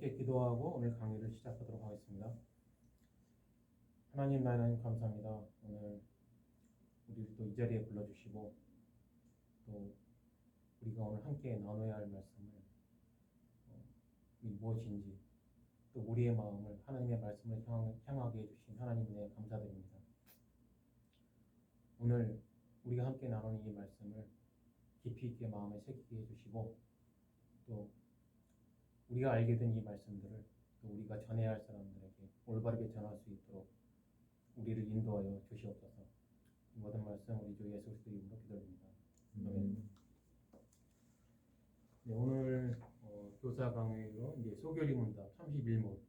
함께 기도하고 오늘 강의를 시작하도록 하겠습니다. 하나님, 나님 감사합니다. 오늘 우리를 또 이 자리에 불러주시고 또 우리가 오늘 함께 나눠야 할 말씀을 무엇인지 또 우리의 마음을 하나님의 말씀을 향하게 해주신 하나님 은혜에 감사드립니다. 오늘 우리가 함께 나누는 이 말씀을 깊이 있게 마음에 새기게 해주시고 또 우리가 알게 된 이 말씀들을 또 우리가 전해야 할 사람들에게 올바르게 전할 수 있도록 우리를 인도하여 주시옵소서. 이 모든 말씀 우리 주 예수 그리스도 이름으로 기도드립니다. 아멘. 네, 오늘 교사 강의로 이제 소결이 문답 31문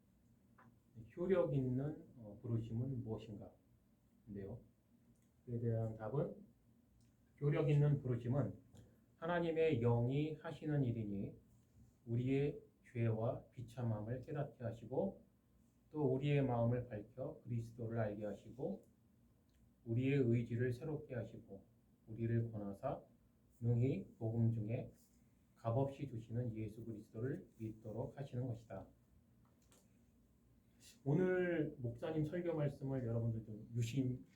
효력 있는 부르심은 무엇인가?인데요. 그에 대한 답은 효력 있는 부르심은 하나님의 영이 하시는 일이니 우리의 죄와 비참함을 깨닫게 하시고 또 우리의 마음을 밝혀 그리스도를 알게 하시고 우리의 의지를 새롭게 하시고 우리를 권하사 능히 복음 중에 값없이 주시는 예수 그리스도를 믿도록 하시는 것이다. 오늘 목사님 설교 말씀을 여러분들 좀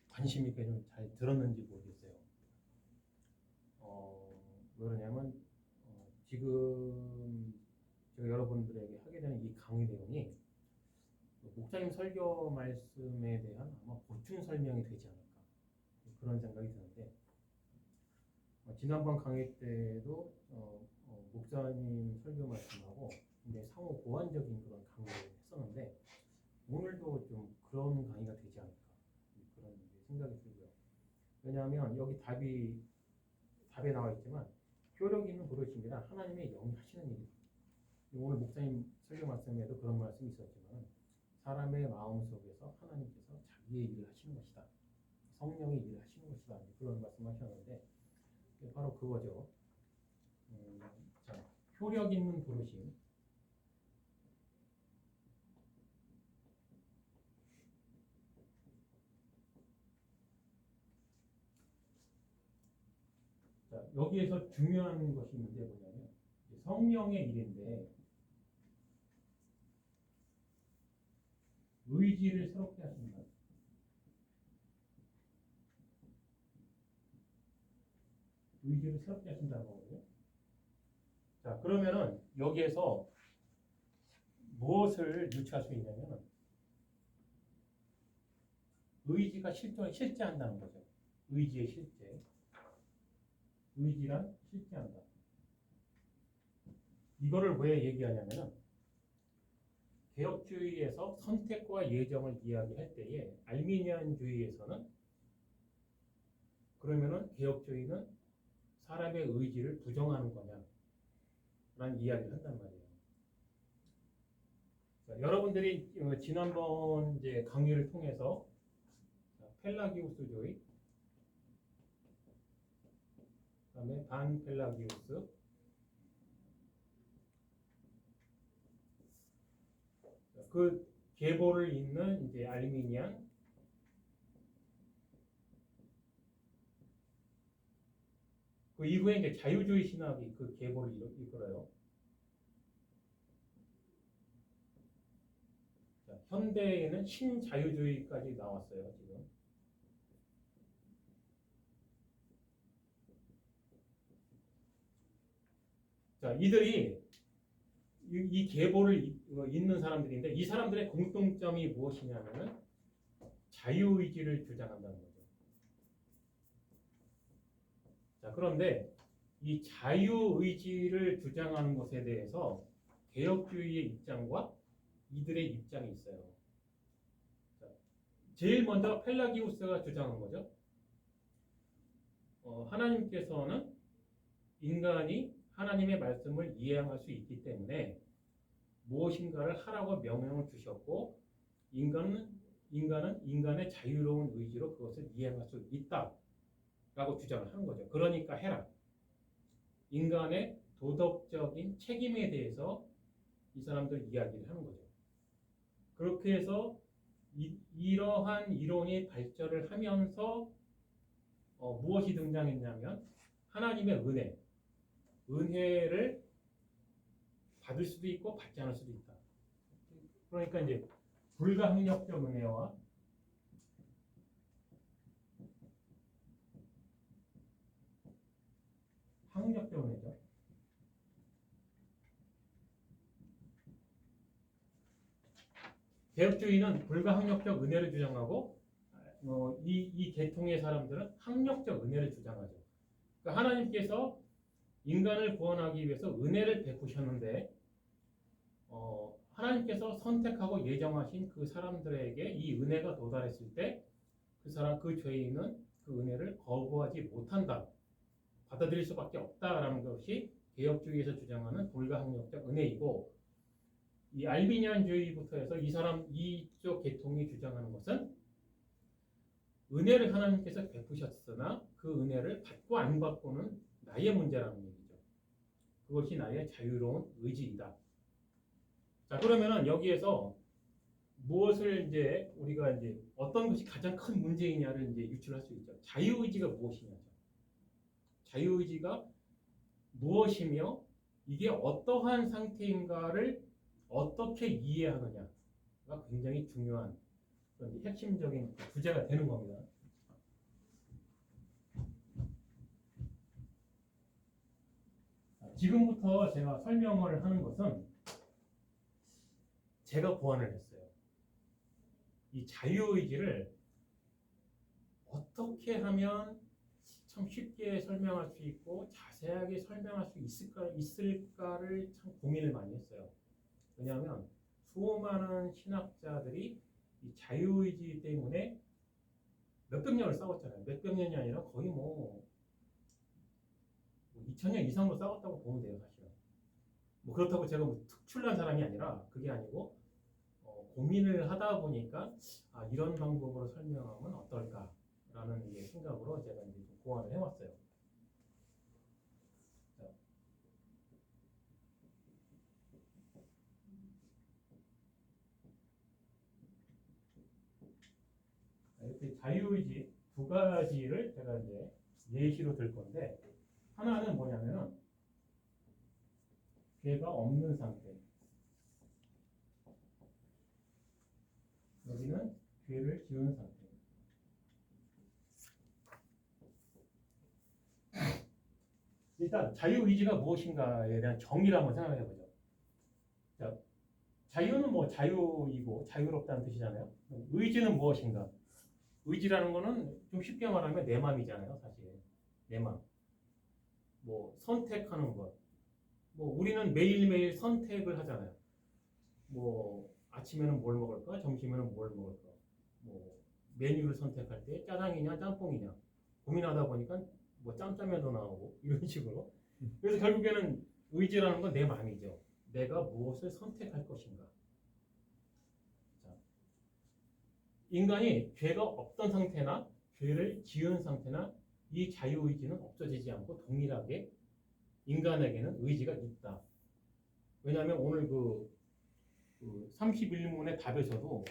관심 있게 좀 잘 들었는지 모르겠어요. 왜 그러냐면 지금 제가 여러분들에게 하게 되는 이 강의 내용이 목사님 설교 말씀에 대한 아마 보충 설명이 되지 않을까 그런 생각이 드는데 지난번 강의 때도 목사님 설교 말씀하고 이제 상호 보완적인 그런 강의를 했었는데 오늘도 좀 그런 강의가 되지 않을까 그런 생각이 들고요. 왜냐하면 여기 답에 나와 있지만 효력 있는 부르심이란 하나님의 영이 하시는 일이다. 오늘 목사님 설교 말씀에도 그런 말씀이 있었지만 사람의 마음 속에서 하나님께서 자기의 일을 하시는 것이다. 성령의 일을 하시는 것이다. 그런 말씀하셨는데 바로 그거죠. 자, 효력 있는 부르심. 자, 여기에서 중요한 것이 있는데 뭐냐면 성령의 일인데 의지를 새롭게 하신다. 의지를 새롭게 하신다는 거거든요. 자, 그러면은 여기에서 무엇을 유추할 수 있냐면 의지가 실제한다는 거죠. 의지의 실제. 의지란 실제한다. 이거를 왜 얘기하냐면은 개혁주의에서 선택과 예정을 이야기할 때에 알미니안주의에서는 그러면은 개혁주의는 사람의 의지를 부정하는 거냐 라는 이야기를 한단 말이에요. 자, 여러분들이 지난번 이제 강의를 통해서 펠라기우스주의 그다음에 반펠라기우스 그 계보를 잇는 이제 알미니안 그 이후에 이제 자유주의 신학이 그 계보를 이끌어요. 자, 현대에는 신자유주의까지 나왔어요, 지금. 자, 이들이 이 계보를 잇는 사람들인데 이 사람들의 공통점이 무엇이냐면은 자유의지를 주장한다는 거죠. 자, 그런데 이 자유의지를 주장하는 것에 대해서 개혁주의의 입장과 이들의 입장이 있어요. 자, 제일 먼저 펠라기우스가 주장한 거죠. 하나님께서는 인간이 하나님의 말씀을 이해할 수 있기 때문에 무엇인가를 하라고 명령을 주셨고 인간은 인간의 자유로운 의지로 그것을 이해할 수 있다라고 주장을 하는 거죠. 그러니까 해라. 인간의 도덕적인 책임에 대해서 이 사람들 이야기를 하는 거죠. 그렇게 해서 이러한 이론이 발전을 하면서 무엇이 등장했냐면 하나님의 은혜를 받을 수도 있고 받지 않을 수도 있다. 그러니까 이제 불가항력적 은혜와 항력적 은혜죠. 개혁주의는 불가항력적 은혜를 주장하고 이 계통의 사람들은 항력적 은혜를 주장하죠. 그러니까 하나님께서 인간을 구원하기 위해서 은혜를 베푸셨는데 하나님께서 선택하고 예정하신 그 사람들에게 이 은혜가 도달했을 때 그 죄인은 그 은혜를 거부하지 못한다. 받아들일 수밖에 없다라는 것이 개혁주의에서 주장하는 불가항력적 은혜이고, 이 알비니안주의부터 해서 이쪽 계통이 주장하는 것은 은혜를 하나님께서 베푸셨으나 그 은혜를 받고 안 받고는 나의 문제라는 얘기죠. 그것이 나의 자유로운 의지이다. 자, 그러면은 여기에서 무엇을 이제 우리가 이제 어떤 것이 가장 큰 문제이냐를 이제 유출할 수 있죠. 자유의지가 무엇이냐죠. 자유의지가 무엇이며 이게 어떠한 상태인가를 어떻게 이해하느냐가 굉장히 중요한 그런 핵심적인 주제가 되는 겁니다. 지금부터 제가 설명을 하는 것은 제가 고안을 했어요. 이 자유의지를 어떻게 하면 참 쉽게 설명할 수 있고 자세하게 설명할 수 있을까를 참 고민을 많이 했어요. 왜냐하면 수많은 신학자들이 이 자유의지 때문에 몇백 년을 싸웠잖아요. 몇백 년이 아니라 거의 2000년 이상으로 싸웠다고 보면 돼요, 사실은. 그렇다고 제가 특출난 사람이 아니라 그게 아니고 고민을 하다 보니까 이런 방법으로 설명하면 어떨까라는 이제 생각으로 제가 이제 좀 고안을 해왔어요. 이렇게 자유의지 두 가지를 제가 이제 예시로 들 건데, 하나는 뭐냐면은 죄가 없는 상태. 여기는 죄를 지은 상태. 일단 자유의지가 무엇인가에 대한 정의를 한번 생각해 보죠. 자, 자유는 자유이고 자유롭다는 뜻이잖아요. 의지는 무엇인가? 의지라는 거는 좀 쉽게 말하면 내 마음이잖아요, 사실. 내 마음. 선택하는 것. 우리는 매일매일 선택을 하잖아요. 아침에는 뭘 먹을까? 점심에는 뭘 먹을까? 메뉴를 선택할 때 짜장이냐 짬뽕이냐 고민하다 보니까 짬짜면도 나오고 이런 식으로. 그래서 결국에는 의지라는 건 내 마음이죠. 내가 무엇을 선택할 것인가. 자, 인간이 죄가 없던 상태나 죄를 지은 상태나 이 자유의지는 없어지지 않고 동일하게 인간에게는 의지가 있다. 왜냐하면 오늘 그 31문의 답에서도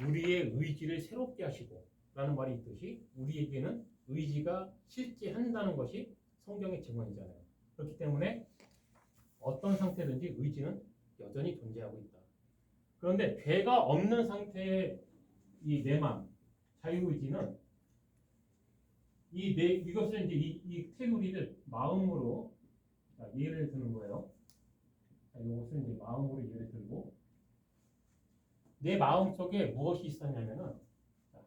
우리의 의지를 새롭게 하시고 라는 말이 있듯이 우리에게는 의지가 실제한다는 것이 성경의 증언이잖아요. 그렇기 때문에 어떤 상태든지 의지는 여전히 존재하고 있다. 그런데 죄가 없는 상태의 이 내 마음, 자유의지는 이것을 이제 이 테두리를 마음으로 예를 드는 거예요. 이것을 이제 마음으로 예를 들고 내 마음 속에 무엇이 있었냐면은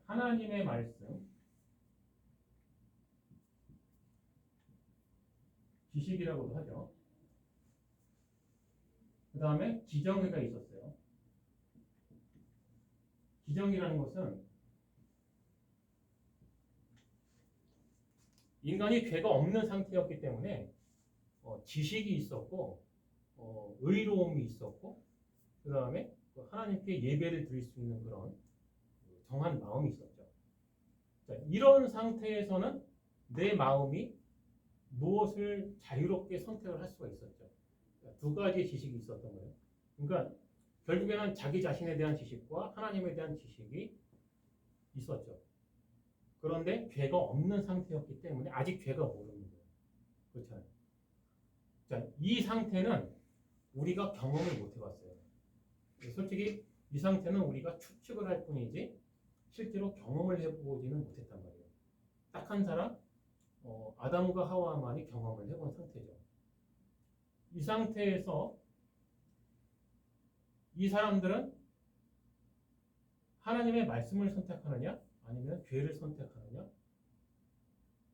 하나님의 말씀, 지식이라고도 하죠. 그 다음에 지정의가 있었어요. 지정이라는 것은 인간이 죄가 없는 상태였기 때문에 지식이 있었고 의로움이 있었고 그 다음에 하나님께 예배를 드릴 수 있는 그런 정한 마음이 있었죠. 자, 이런 상태에서는 내 마음이 무엇을 자유롭게 선택을 할 수가 있었죠. 두 가지의 지식이 있었던 거예요. 그러니까 결국에는 자기 자신에 대한 지식과 하나님에 대한 지식이 있었죠. 그런데 죄가 없는 상태였기 때문에 아직 죄가 모르는 거예요. 그렇잖아요. 자, 이 상태는 우리가 경험을 못 해봤어요. 솔직히 이 상태는 우리가 추측을 할 뿐이지 실제로 경험을 해보지는 못했단 말이에요. 딱 한 사람, 아담과 하와만이 경험을 해본 상태죠. 이 상태에서 이 사람들은 하나님의 말씀을 선택하느냐 아니면 죄를 선택하느냐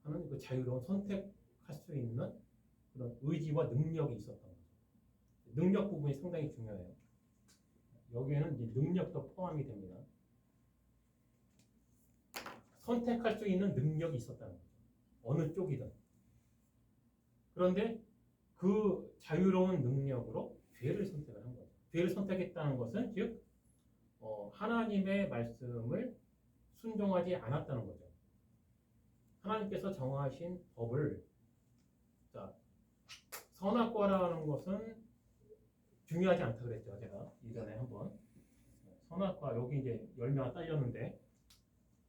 하는 그 자유로운 선택할 수 있는 그런 의지와 능력이 있었던 거죠. 능력 부분이 상당히 중요해요. 여기에는 이제 능력도 포함이 됩니다. 선택할 수 있는 능력이 있었다는 거죠. 어느 쪽이든. 그런데 그 자유로운 능력으로 죄를 선택을 한 거죠. 죄를 선택했다는 것은 즉 하나님의 말씀을 순종하지 않았다는 거죠. 하나님께서 정하신 법을 자, 선악과라는 것은 중요하지 않다 그랬죠. 제가 이전에 한번 선악과 여기 이제 열매가 딸렸는데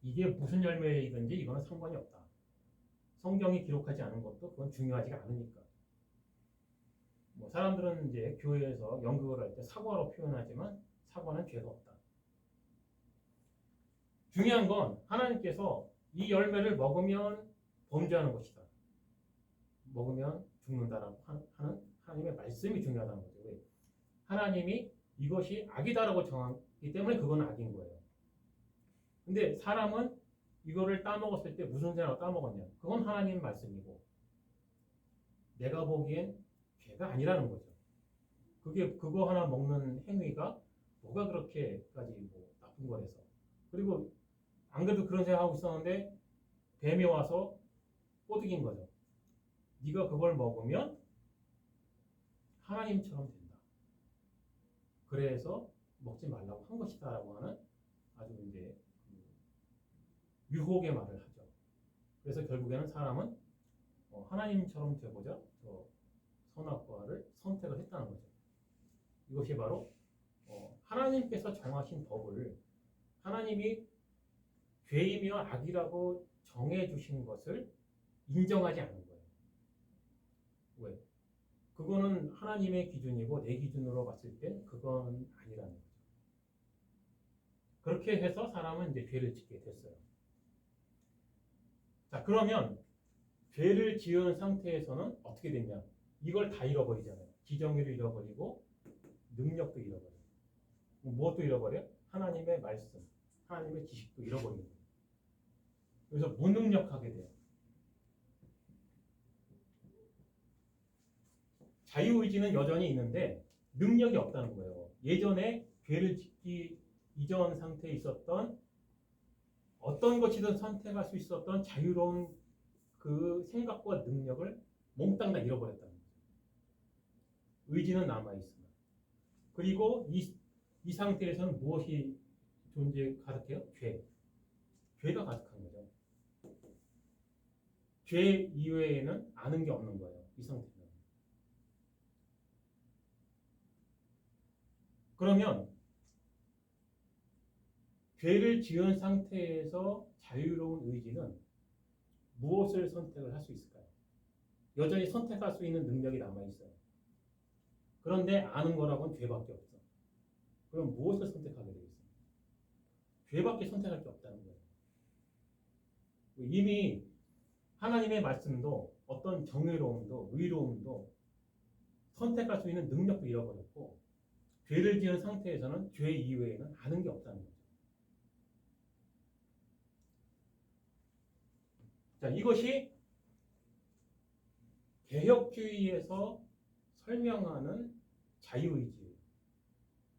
이게 무슨 열매이든지 이거는 상관이 없다. 성경이 기록하지 않은 것도 그건 중요하지가 않으니까. 뭐 사람들은 이제 교회에서 연극을 할 때 사과로 표현하지만 사과는 죄가 없다. 중요한 건 하나님께서 이 열매를 먹으면 범죄하는 것이다. 먹으면 죽는다라고 하는 하나님의 말씀이 중요하다는 거죠. 왜? 하나님이 이것이 악이다라고 정하기 때문에 그건 악인 거예요. 근데 사람은 이거를 따먹었을 때 무슨 생각으로 따먹었냐? 그건 하나님 말씀이고 내가 보기엔 죄가 아니라는 거죠. 그거 하나 먹는 행위가 뭐가 그렇게까지 뭐 나쁜 거라서. 그리고 안 그래도 그런 생각하고 있었는데 뱀이 와서 꼬드긴 거죠. 네가 그걸 먹으면 하나님처럼 된다. 그래서 먹지 말라고 한 것이다라고 하는 아주 이제 유혹의 말을 하죠. 그래서 결국에는 사람은 하나님처럼 되고자 선악과를 선택을 했다는 거죠. 이것이 바로 하나님께서 정하신 법을 하나님이 죄이며 악이라고 정해주신 것을 인정하지 않은 거예요. 왜? 그거는 하나님의 기준이고 내 기준으로 봤을 때 그건 아니라는 거죠. 그렇게 해서 사람은 이제 죄를 짓게 됐어요. 자, 그러면 죄를 지은 상태에서는 어떻게 됐냐? 이걸 다 잃어버리잖아요. 지정의를 잃어버리고 능력도 잃어버려요. 무엇도 잃어버려요? 하나님의 말씀, 하나님의 지식도 잃어버리는 거예요. 그래서 무능력하게 돼요. 자유의지는 여전히 있는데 능력이 없다는 거예요. 예전에 죄를 짓기 이전 상태에 있었던 어떤 것이든 선택할 수 있었던 자유로운 그 생각과 능력을 몽땅 다 잃어버렸다는 거죠. 의지는 남아있으나. 그리고 이 상태에서는 무엇이 가득해요? 죄가 가득한 거죠. 죄 이외에는 아는 게 없는 거예요. 이 상태는. 그러면 죄를 지은 상태에서 자유로운 의지는 무엇을 선택을 할 수 있을까요? 여전히 선택할 수 있는 능력이 남아있어요. 그런데 아는 거라고는 죄밖에 없어. 그럼 무엇을 선택하게 되겠어요? 죄밖에 선택할 게 없다는 거예요. 이미 하나님의 말씀도 어떤 정의로움도 의로움도 선택할 수 있는 능력도 잃어버렸고 죄를 지은 상태에서는 죄 이외에는 아는 게 없다는 거죠. 자, 이것이 개혁주의에서 설명하는 자유의지예요.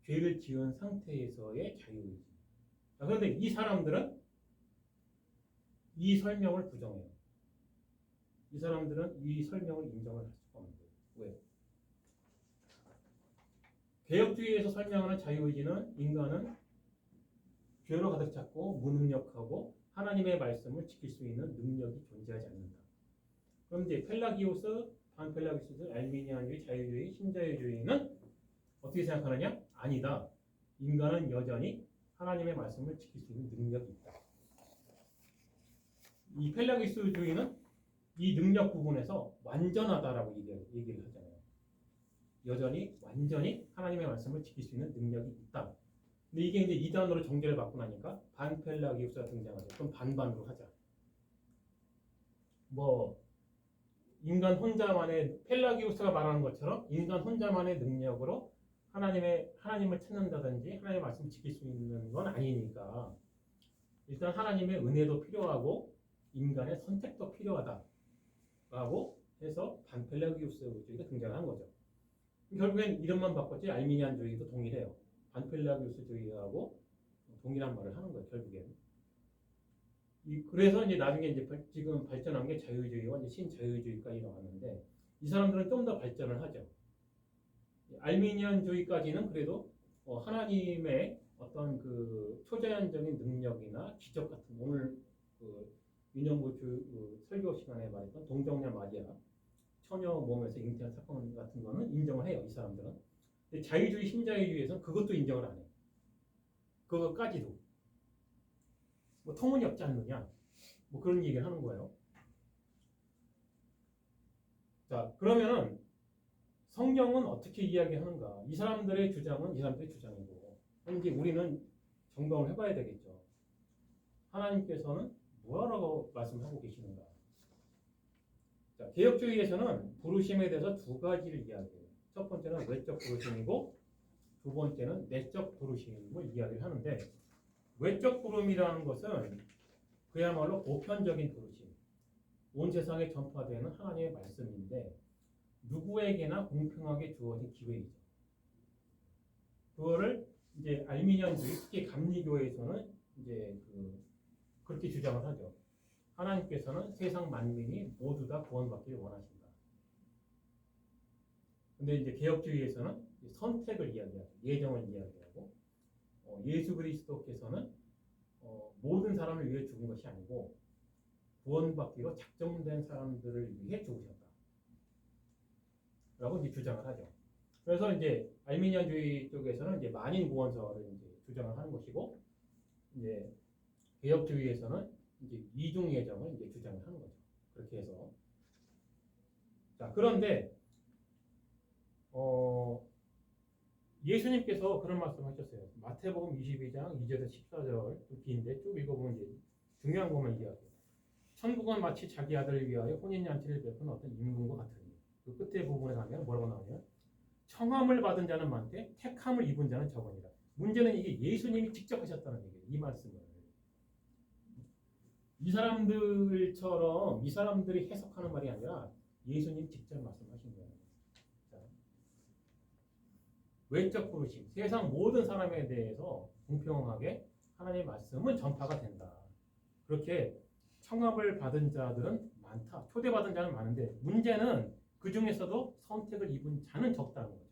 죄를 지은 상태에서의 자유의지. 자, 그런데 이 사람들은 이 설명을 부정해요. 이 사람들은 이 설명을 인정을 할 수가 없는 거예요. 왜? 개혁주의에서 설명하는 자유의지는 인간은 죄로 가득 찼고 무능력하고 하나님의 말씀을 지킬 수 있는 능력이 존재하지 않는다. 그럼 이제 펠라기오스, 반펠라기오스, 알미니안주의, 자유주의, 신자유주의는 어떻게 생각하느냐? 아니다. 인간은 여전히 하나님의 말씀을 지킬 수 있는 능력이 있다. 이 펠라기오스주의는 이 능력 부분에서 완전하다라고 얘기를 하잖아요. 여전히 완전히 하나님의 말씀을 지킬 수 있는 능력이 있다. 근데 이게 이제 이단으로 정제를 받고 나니까 반펠라기우스가 등장하죠. 그럼 반반으로 하자. 뭐 인간 혼자만의 펠라기우스가 말하는 것처럼 인간 혼자만의 능력으로 하나님을 찾는다든지 하나님의 말씀을 지킬 수 있는 건 아니니까 일단 하나님의 은혜도 필요하고 인간의 선택도 필요하다라고 해서 반펠라기우스주의가 등장한 거죠. 결국엔 이름만 바꿨지 알미니안주의도 동일해요. 반펠라기우스주의하고 동일한 말을 하는 거예요. 결국엔. 그래서 이제 나중에 이제 지금 발전한 게 자유주의와 이제 신자유주의까지 나왔는데 이 사람들은 좀 더 발전을 하죠. 알미니안주의까지는 그래도 하나님의 어떤 그 초자연적인 능력이나 기적 같은 오늘 그 윤영구 설교 시간에 말했던 동정녀 마리아 처녀 몸에서 잉태한 사건 같은 거는 인정을 해요. 이 사람들은. 근데 자유주의 신자유주의에서는 그것도 인정을 안 해요. 그거까지도 뭐 터무니없지 않느냐 뭐 그런 얘기를 하는 거예요. 자 그러면은 성경은 어떻게 이야기하는가? 이 사람들의 주장은 이 사람들의 주장이고 이제 우리는 점검을 해봐야 되겠죠. 하나님께서는 뭐라고 말씀하고 계시는가? 자, 개혁주의에서는 부르심에 대해서 두 가지를 이야기해요. 첫 번째는 외적 부르심이고 두 번째는 내적 부르심을 이야기를 하는데 외적 부름이라는 것은 그야말로 보편적인 부르심, 온 세상에 전파되는 하나님의 말씀인데 누구에게나 공평하게 주어진 기회이죠. 그거를 이제 알미니안주의, 특히 감리교회에서는 이제 그렇게 주장을 하죠. 하나님께서는 세상 만민이 모두 다 구원받기를 원하신다. 근데 이제 개혁주의에서는 선택을 이야기하죠. 예정을 이야기하고 예수 그리스도께서는 모든 사람을 위해 죽은 것이 아니고 구원받기로 작정된 사람들을 위해 죽으셨다. 라고 이제 주장을 하죠. 그래서 이제 알미니안주의 쪽에서는 이제 만인 구원설을 이제 주장을 하는 것이고 이제 개혁주의에서는 이제 이중 예정을 이제 주장을 하는 거죠. 그렇게 해서 자 그런데 예수님께서 그런 말씀하셨어요. 마태복음 22장 2절에서 14절 좀 긴데 쭉 읽어보면 이제 중요한 것만 이야기해요. 천국은 마치 자기 아들을 위하여 혼인잔치를 베푼 어떤 임금과 같으니 그 끝에 부분에 가면 뭐라고 나오냐면 청함을 받은 자는 많되 택함을 입은 자는 적으니라. 문제는 이게 예수님이 직접 하셨다는 얘기예요. 이 말씀을 이 사람들처럼 이 사람들이 해석하는 말이 아니라 예수님 직접 말씀하신 거예요. 자, 외적 부르심, 세상 모든 사람에 대해서 공평하게 하나님의 말씀은 전파가 된다. 그렇게 청함을 받은 자들은 많다. 초대받은 자는 많은데 문제는 그 중에서도 선택을 입은 자는 적다는 거죠.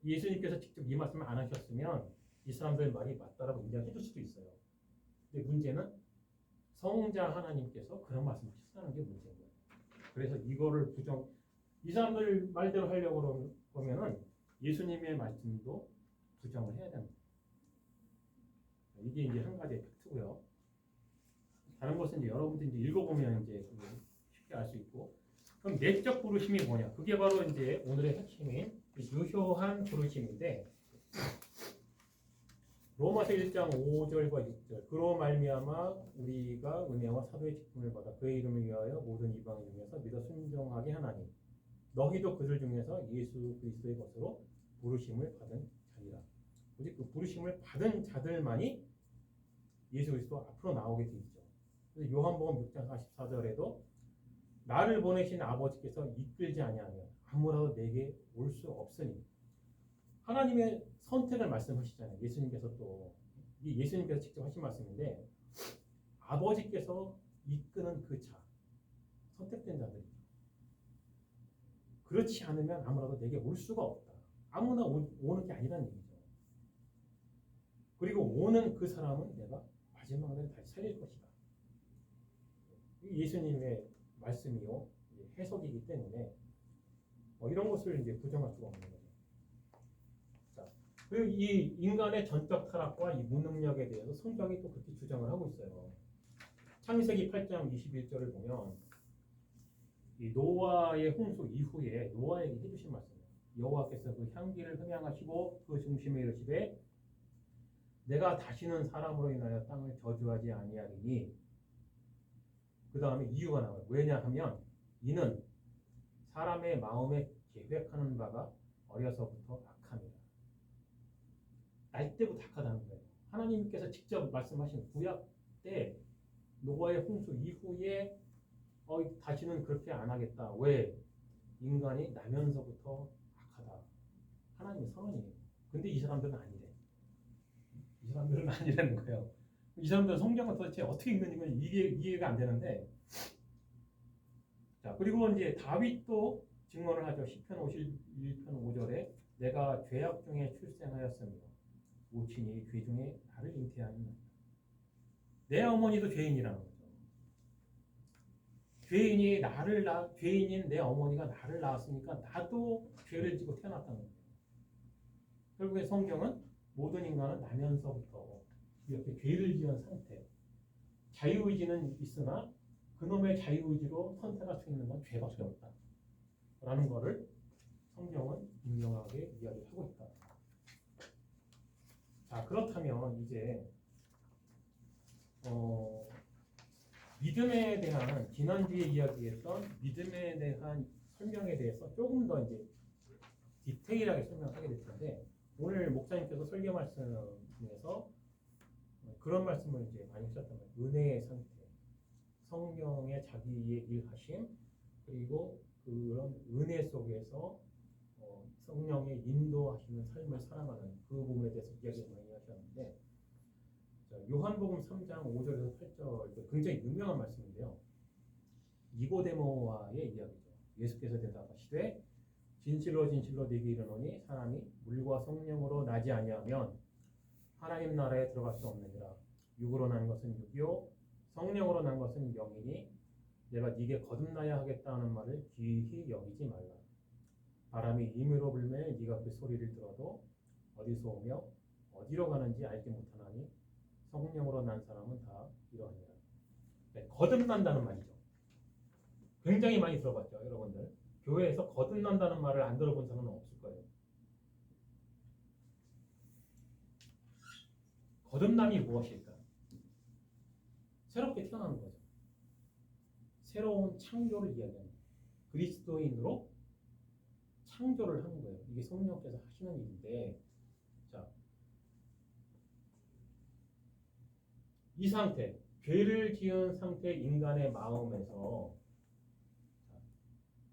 예수님께서 직접 이 말씀을 안 하셨으면 이 사람들의 말이 맞다라고 인정해 줄 수도 있어요. 근데 문제는 성자 하나님께서 그런 말씀을 하셨다는 게 문제인 거예요. 그래서 이거를 이 사람들 말대로 하려고 그러면은 예수님의 말씀도 부정을 해야 됩니다. 이게 이제 한 가지의 팩트고요. 다른 것은 이제 여러분들이 이제 읽어보면 이제 쉽게 알 수 있고. 그럼 내적 부르심이 뭐냐? 그게 바로 이제 오늘의 핵심인 유효한 부르심인데 로마서 1장 5절과 6절 그로 말미암아 우리가 은혜와 사도의 직분을 받아 그의 이름을 위하여 모든 이방 중에서 믿어 순종하게 하나니 너희도 그들 중에서 예수 그리스도의 것으로 부르심을 받은 자니라. 오직 그 부르심을 받은 자들만이 예수 그리스도 앞으로 나오게 돼 있죠. 그래서 요한복음 6장 44절에도 나를 보내신 아버지께서 이끌지 아니하면 아무라도 내게 올 수 없으니 하나님의 선택을 말씀하시잖아요. 예수님께서 또 이 예수님께서 직접 하신 말씀인데 아버지께서 이끄는 그 자 선택된 자들이죠. 그렇지 않으면 아무라도 내게 올 수가 없다. 아무나 오는 게 아니라는 얘기죠. 그리고 오는 그 사람은 내가 마지막 날에 다시 살릴 것이다. 예수님의 말씀이요 해석이기 때문에 이런 것을 이제 부정할 수가 없는 거죠. 자, 그리고 이 인간의 전적 타락과 이 무능력에 대해서 성경이 또 그렇게 주장을 하고 있어요. 창세기 8장 21절을 보면 이 노아의 홍수 이후에 노아에게 해주신 말씀이에요. 여호와께서 그 향기를 흠양하시고 그 중심에 이르시되 내가 다시는 사람으로 인하여 땅을 저주하지 아니하리니 그 다음에 이유가 나와요. 왜냐하면 이는 사람의 마음에 계획하는 바가 어려서부터 악함이라. 날 때부터 악하다는 거예요. 하나님께서 직접 말씀하신 구약 때 노아의 홍수 이후에 다시는 그렇게 안 하겠다. 왜? 인간이 나면서부터 악하다. 하나님의 선언이에요. 근데 이 사람들은 아니래. 이 사람들은 아니라는 거예요. 이 사람들은 성경을 도대체 어떻게 읽는지 이해가 안 되는데, 자, 그리고 이제 다윗도 증언을 하죠. 시편 51편 5절에 내가 죄악 중에 출생하였으며 모친이 죄 중에 나를 잉태하였나이다. 내 어머니도 죄인이라는 거죠. 죄인인 내 어머니가 나를 낳았으니까 나도 죄를 지고 태어났다는 거예요. 결국에 성경은 모든 인간은 나면서부터 이렇게 죄를 지은 상태, 자유의지는 있으나 그놈의 자유의지로 선택할 수 있는 건 죄밖에 없다 라는 것을 성경은 분명하게 이야기하고 있다. 자, 그렇다면 이제 믿음에 대한 지난주에 이야기했던 믿음에 대한 설명에 대해서 조금 더 이제 디테일하게 설명하게 될 텐데, 오늘 목사님께서 설교 말씀에서 그런 말씀을 이제 많이 하셨단 말이에요. 은혜의 상태, 성령의 자기의 일하심, 그리고 그런 은혜 속에서 성령의 인도하시는 삶을 살아가는 그 부분에 대해서 이야기를 많이 하셨는데, 요한복음 3장 5절에서 8절 굉장히 유명한 말씀인데요. 니고데모와의 이야기죠. 예수께서 대답하시되 진실로 진실로 네게 이르노니 사람이 물과 성령으로 나지 아니하면 하나님 나라에 들어갈 수 없느니라. 육으로 난 것은 육이요 성령으로 난 것은 영이니 내가 네게 거듭나야 하겠다 하는 말을 귀히 여기지 말라. 바람이 임으로 불매 네가 그 소리를 들어도 어디서 오며 어디로 가는지 알지 못하나니 성령으로 난 사람은 다 이러하니라. 네, 거듭난다는 말이죠. 굉장히 많이 들어봤죠, 여러분들. 교회에서 거듭난다는 말을 안 들어본 사람은 없을 거예요. 거듭남이 무엇일까? 새롭게 태어나는 거죠. 새로운 창조를 이야기합니다. 그리스도인으로 창조를 하는 거예요. 이게 성령께서 하시는 일인데, 자, 이 상태, 죄를 지은 상태 인간의 마음에서,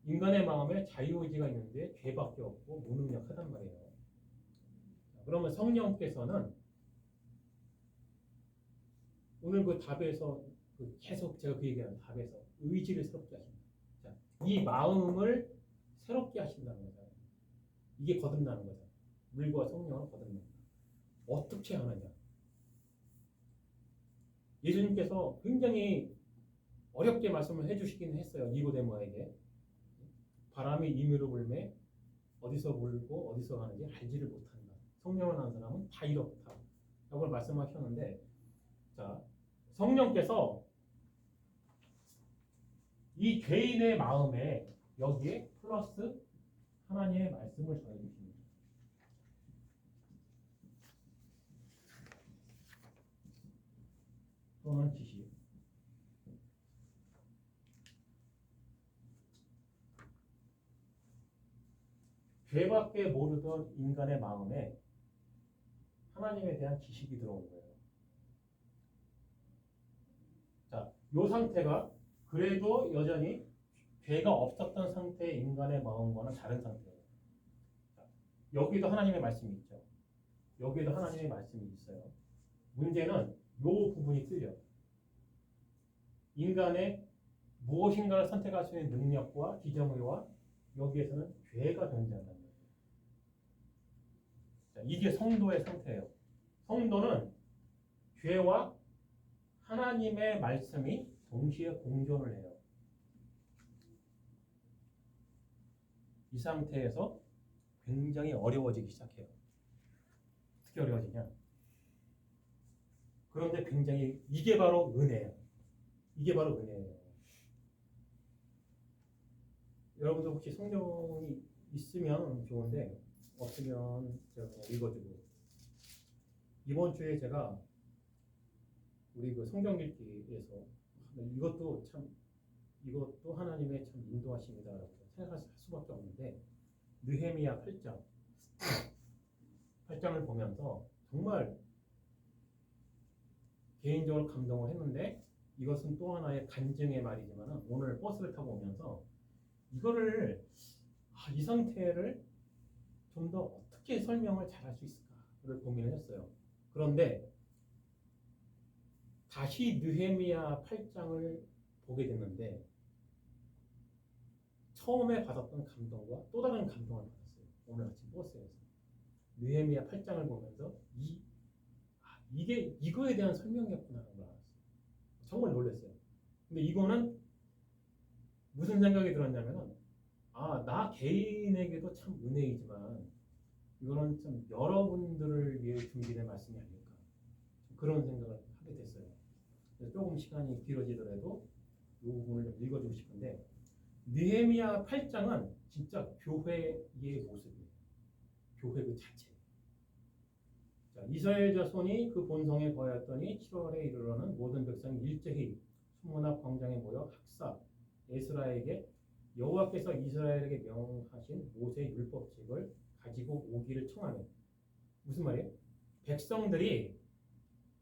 인간의 마음에 자유의지가 있는데 죄밖에 없고 무능력하단 말이에요. 그러면 성령께서는 오늘 그 답에서 계속 제가 그 얘기하는 답에서 의지를 새롭게 하십니다. 자, 이 마음을 새롭게 하신다는 거잖아요. 이게 거듭나는 거잖아요. 물과 성령은 거듭납니다. 어떻게 하느냐? 예수님께서 굉장히 어렵게 말씀을 해주시긴 했어요. 니고데모에게. 바람이 임의로 불매 어디서 불고 어디서 가는지 알지를 못한다. 성령을 아는 사람은 다 이렇다. 라고 말씀하셨는데, 자, 성령께서 이 죄인의 마음에 여기에 플러스 하나님의 말씀을 전해주십니다. 또는 지식. 죄밖에 모르던 인간의 마음에 하나님에 대한 지식이 들어온 거예요. 자, 이 상태가 그래도 여전히 죄가 없었던 상태의 인간의 마음과는 다른 상태예요. 자, 여기도 하나님의 말씀이 있죠. 여기도 하나님의 말씀이 있어요. 문제는 이 부분이 틀려요. 인간의 무엇인가를 선택할 수 있는 능력과 지정의와 여기에서는 죄가 존재한다는 거예요. 자, 이게 성도의 상태예요. 성도는 죄와 하나님의 말씀이 동시에 공존을 해요. 이 상태에서 굉장히 어려워지기 시작해요. 어떻게 어려워지냐? 그런데 굉장히 이게 바로 은혜예요. 이게 바로 은혜예요. 여러분도 혹시 성경이 있으면 좋은데 없으면 제가 그냥 읽어주고, 이번 주에 제가 우리 그 성경 읽기에서 이것도 하나님의 참 인도하심이다라고 생각할 수밖에 없는데 느헤미야 8장을 보면서 정말 개인적으로 감동을 했는데 이것은 또 하나의 간증의 말이지만 오늘 버스를 타고 오면서 이거를 이 상태를 좀 더 어떻게 설명을 잘할 수 있을까를 고민을 했어요. 그런데 다시 느헤미야 8장을 보게 됐는데 처음에 받았던 감동과 또 다른 감동을 받았어요. 오늘 아침 버스에서 느헤미야 8장을 보면서 이게 이거에 대한 설명이었구나라는 걸 알았어요. 정말 놀랐어요. 근데 이거는 무슨 생각이 들었냐면은 나 개인에게도 참 은혜이지만 이거는 참 여러분들을 위해 준비된 말씀이 아닐까 그런 생각을 하게 됐어요. 그래서 조금 시간이 길어지더라도 이 부분을 좀 읽어주고 싶은데 느헤미야 8장은 진짜 교회의 모습이에요. 교회 그 자체. 자, 이스라엘 자손이 그 본성에 거하였더니 7월에 이르러는 모든 백성이 일제히 수문앞 광장에 모여 학사 에스라에게 여호와께서 이스라엘에게 명하신 모세의 율법책을 가지고 오기를 청하며 무슨 말이에요? 백성들이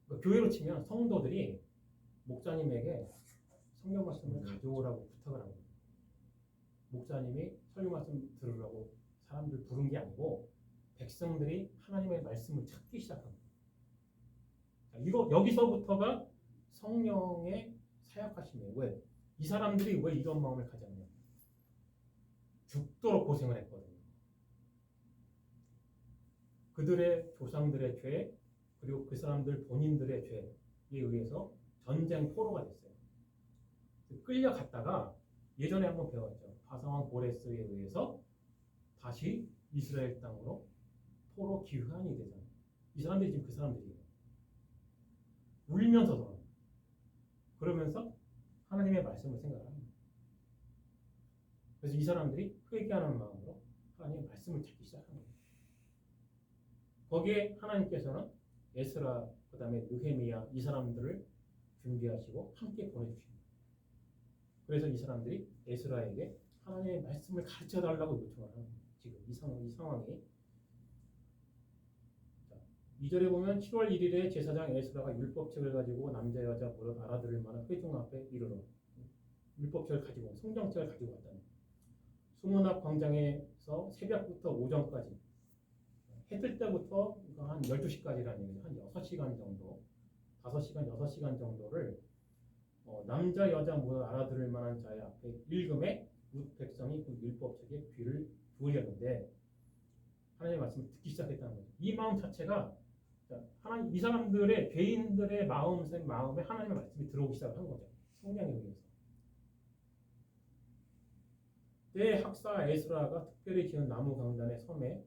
그러니까 교회로 치면 성도들이 목사님에게 성경 말씀을 가져오라고 부탁을 한 거예요. 목사님이 설교 말씀 들으라고 사람들 부른 게 아니고 백성들이 하나님의 말씀을 찾기 시작한 거예요. 이거 여기서부터가 성령의 사역하심이에요. 왜? 이 사람들이 왜 이런 마음을 가졌냐? 죽도록 고생을 했거든요. 그들의 조상들의 죄 그리고 그 사람들 본인들의 죄에 의해서 전쟁 포로가 됐어요. 끌려갔다가 예전에 한번 배웠죠. 바사왕 고레스에 의해서 다시 이스라엘 땅으로 포로 귀환이 되잖아요. 이 사람들이 지금 그 사람들이에요. 울면서 돌아옵니다. 그러면서 하나님의 말씀을 생각합니다. 그래서 이 사람들이 회개하는 마음으로 하나님의 말씀을 찾기 시작한 거예요. 거기에 하나님께서는 에스라 그 다음에 느헤미야 이 사람들을 준비하시고 함께 보내주십니다. 그래서 이 사람들이 에스라에게 하나님의 말씀을 가르쳐달라고 요청을 하는 거예요. 지금 이 상황이 2절에 보면 7월 1일에 제사장 에스라가 율법책을 가지고 남자 여자 무릇 알아들을 만한 회중 앞에 이르러 율법책을 가지고 성경책을 가지고 왔다는 수문 앞 광장에서 새벽부터 오전까지 해 뜰 때부터 한 12시까지라는 얘기죠. 한 6시간 정도 5시간 6시간 정도를 남자 여자 무릇 알아들을 만한 자의 앞에 읽음에 뭇 백성이 그 율법책에 귀를 두으려는데 하나님의 말씀을 듣기 시작했다는 거죠. 이 마음 자체가 하나님 이 사람들의 죄인들의 마음에 하나님의 말씀이 들어오기 시작한 거죠. 성령에 의해서. 때 학사 에스라가 특별히 지은 나무 강단의 섬에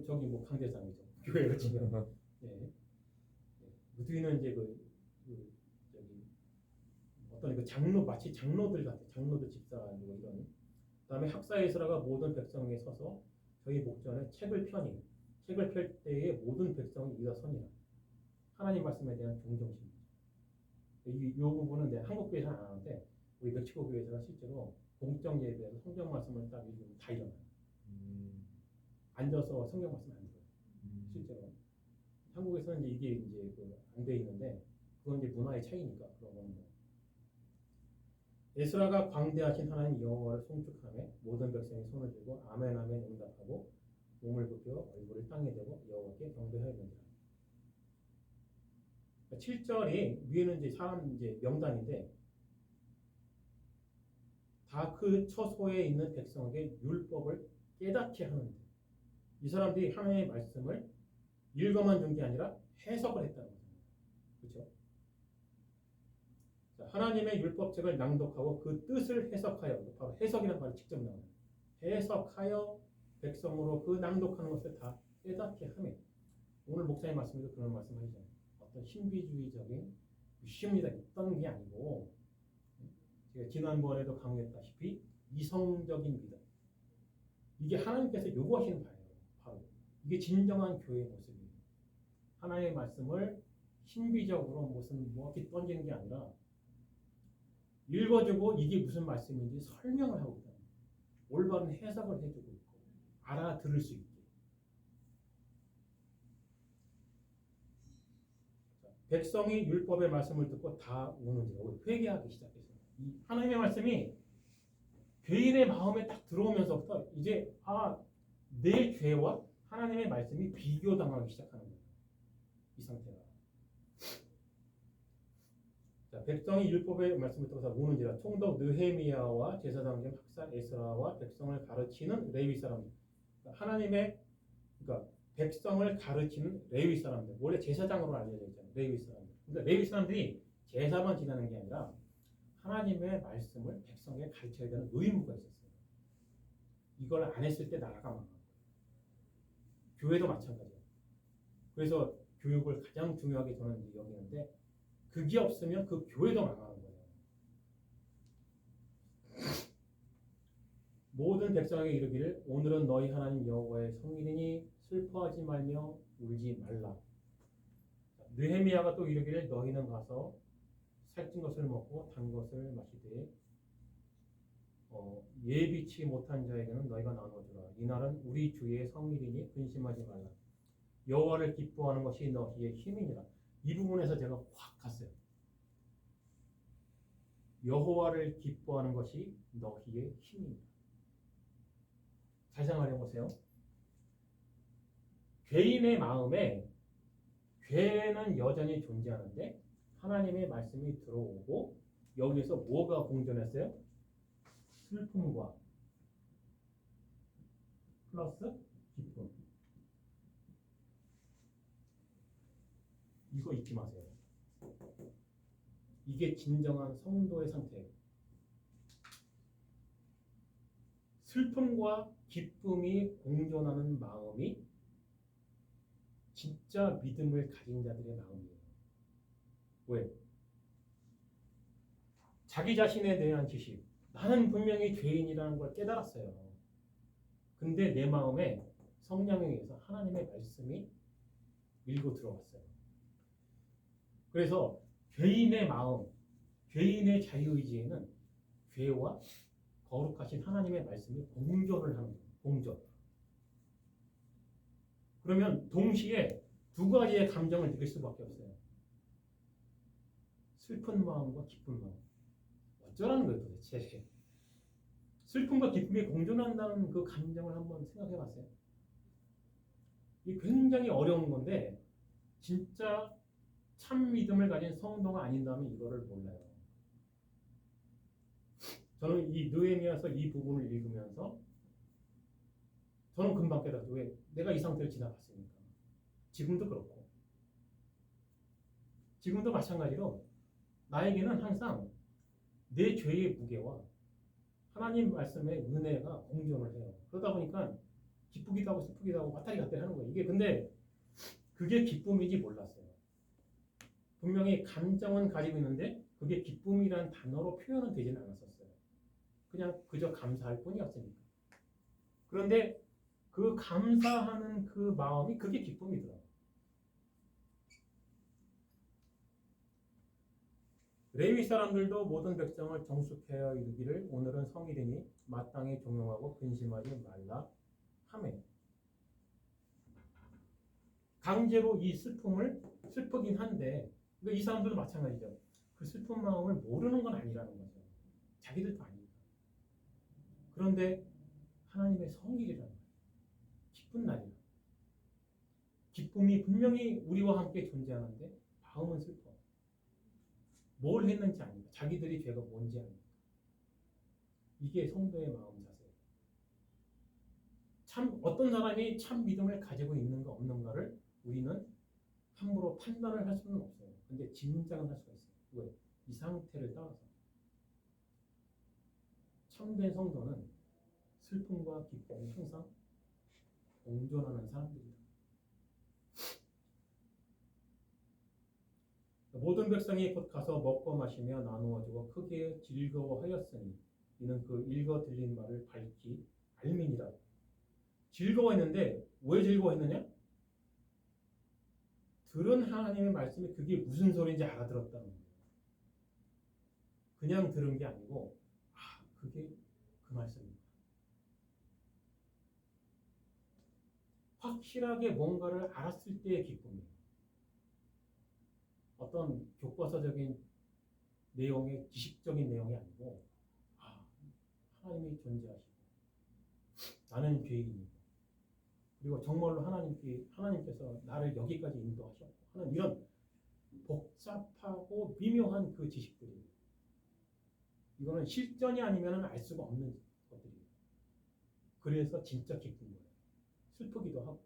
저기 뭐 강대상이죠. 교회로 치면. 예. 그 뒤는 이제 저기 어떤 그 장로 마치 장로들 같아. 장로들 집사하고 이런. 그다음에 학사 에스라가 모든 백성에 서서 저희 목전에 책을 펼 때에 모든 백성이 일어서니라. 하나님 말씀에 대한 존경심. 이 부분은 내가 한국 교회에서는 안 하는데 우리 멕시코 교회에서는 실제로 공적 예배에서 성경 말씀을 딱 읽으면 다 일어나요. 앉아서 성경 말씀 안 들어요. 실제로 한국에서는 이제 안 돼 있는데 그건 이제 문화의 차이니까 그런 거는 뭐. 에스라가 광대하신 하나님 여호와를 송축하며 모든 백성이 손을 들고 아멘 아멘 응답하고 몸을 굽혀 얼굴을 땅에 대고 여호와께 경배하였느니라. 7절이 위에는 이제 사람 이제 명단인데 다 그 처소에 있는 백성에게 율법을 깨닫게 하는데 이 사람들이 하나님의 말씀을 읽어만 준 게 아니라 해석을 했다는 거죠. 그렇죠? 하나님의 율법책을 낭독하고 그 뜻을 해석하여 바로 해석이라는 말이 직접 나와요. 해석하여 백성으로 그 낭독하는 것을 다 깨닫게 하며 오늘 목사님 말씀에도 그런 말씀하시잖아요. 어떤 신비주의적인 심리가 있던 게 아니고 제가 지난번에도 강조했다시피 이성적인 믿음 이게 하나님께서 요구하시는 바예요. 바로 이게 진정한 교회의 모습이에요. 하나님의 말씀을 신비적으로 무슨 뭐 이렇게 던지는 게 아니라 읽어주고 이게 무슨 말씀인지 설명을 하고 있다. 올바른 해석을 해주고 있고 알아들을 수 있게. 자, 백성이 율법의 말씀을 듣고 다 우는지라 회개하기 시작했어요. 이 하나님의 말씀이 죄인의 마음에 딱 들어오면서부터 이제 내 죄와 하나님의 말씀이 비교당하기 시작하는 거예요. 이 상태가. 자, 백성이 율법의 말씀을 듣고서 우는지라 총독 느헤미야와 제사장 중 학사 에스라와 백성을 가르치는 레위 사람들. 하나님의 그러니까 백성을 가르치는 레위 사람들. 원래 제사장으로 알려져 있잖아요. 레위 사람들. 그러니까 레위 사람들이 제사만 지내는 게 아니라 하나님의 말씀을 백성에게 가르쳐야 되는 의무가 있었어요. 이걸 안 했을 때 나라가 망한 거예요. 교회도 마찬가지예요. 그래서 교육을 가장 중요하게 저는 여기는데 그게 없으면 그 교회도 망하는 거예요. 모든 백성에게 이르기를 오늘은 너희 하나님 여호와의 성일이니 슬퍼하지 말며 울지 말라. 느헤미야가 또 이르기를 너희는 가서 살찐 것을 먹고 단 것을 마시되 예비치 못한 자에게는 너희가 나눠주라. 이날은 우리 주의 성일이니 근심하지 말라. 여호와를 기뻐하는 것이 너희의 힘이니라. 이 부분에서 제가 확 갔어요. 여호와를 기뻐하는 것이 너희의 힘이니라. 잘 생각해 보세요. 죄인의 마음에 죄는 여전히 존재하는데 하나님의 말씀이 들어오고 여기에서 뭐가 공존했어요? 슬픔과 플러스 기쁨. 이거 잊지 마세요. 이게 진정한 성도의 상태예요. 슬픔과 기쁨이 공존하는 마음이 진짜 믿음을 가진 자들의 마음이에요. 왜? 자기 자신에 대한 지식. 나는 분명히 죄인이라는 걸 깨달았어요. 근데 내 마음에 성령에 의해서 하나님의 말씀이 밀고 들어왔어요. 그래서 죄인의 마음, 죄인의 자유의지에는 죄와 거룩하신 하나님의 말씀이 공존을 하는 거예요. 공존. 그러면 동시에 두 가지의 감정을 느낄 수밖에 없어요. 슬픈 마음과 기쁜 마음. 어쩌라는 거예요 도대체. 슬픔과 기쁨이 공존한다는 그 감정을 한번 생각해 봤어요. 이게 굉장히 어려운 건데 진짜 참 믿음을 가진 성도가 아닌다면 이거를 몰라요. 저는 이 느헤미야서 이 부분을 읽으면서 저는 금방 깨달았어요. 왜? 내가 이 상태를 지나갔으니까. 지금도 그렇고. 지금도 마찬가지로 나에게는 항상 내 죄의 무게와 하나님 말씀의 은혜가 공존을 해요. 그러다 보니까 기쁘기도 하고 슬프기도 하고 왔다리 갔다리 하는 거예요. 이게 근데 그게 기쁨인지 몰랐어요. 분명히 감정은 가지고 있는데 그게 기쁨이라는 단어로 표현은 되지는 않았었어요. 그냥 그저 감사할 뿐이었으니까. 그런데 그 감사하는 그 마음이 그게 기쁨이더라고요. 레위 사람들도 모든 백성을 정숙하여 이르기를 오늘은 성일이니 마땅히 종용하고 근심하지 말라 하매 강제로 이 슬픔을 슬프긴 한데 이 사람들도 마찬가지죠. 그 슬픈 마음을 모르는 건 아니라는 거죠. 자기들도 아니니까. 그런데 하나님의 성일이라는 거예요. 기쁜 날이라. 기쁨이 분명히 우리와 함께 존재하는데 마음은 슬퍼. 뭘 했는지 아니까 자기들이 죄가 뭔지 아니까. 이게 성도의 마음 자세예요. 참 어떤 사람이 참 믿음을 가지고 있는가 없는가를 우리는 함부로 판단을 할 수는 없어요. 근데 짐작은 할 수가 있어요. 왜? 이 상태를 따라서. 참된 성도는 슬픔과 기쁨이 항상 공존하는 사람들이다. 모든 백성이 곧 가서 먹고 마시며 나누어주고 크게 즐거워하였으니 이는 그 읽어 들린 말을 밝히 알미니라. 즐거워했는데 왜 즐거워했느냐? 들은 하나님의 말씀이 그게 무슨 소리인지 알아들었다는 거예요. 그냥 들은 게 아니고 그게 그 말씀입니다. 확실하게 뭔가를 알았을 때의 기쁨이에요. 어떤 교과서적인 내용의 지식적인 내용이 아니고 하나님이 존재하시고 나는 죄인이고 그리고 정말로 하나님께서 나를 여기까지 인도하셨고 하는 이런 복잡하고 미묘한 그 지식들이 이거는 실전이 아니면 알 수가 없는 것들이에요. 그래서 진짜 기쁜 거예요. 슬프기도 하고.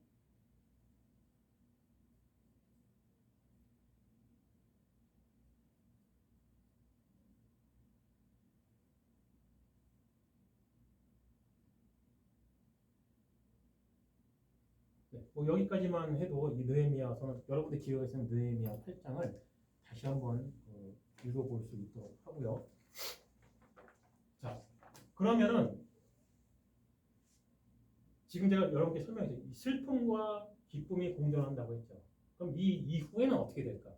네, 뭐 여기까지만 해도 이 느헤미야서는 여러분들 기회가 있으면 느헤미야 8장을 다시 한번 읽어볼 수 있도록 하고요. 자, 그러면은 지금 제가 여러분께 설명했죠. 이 슬픔과 기쁨이 공존한다고 했죠. 그럼 이 이후에는 어떻게 될까?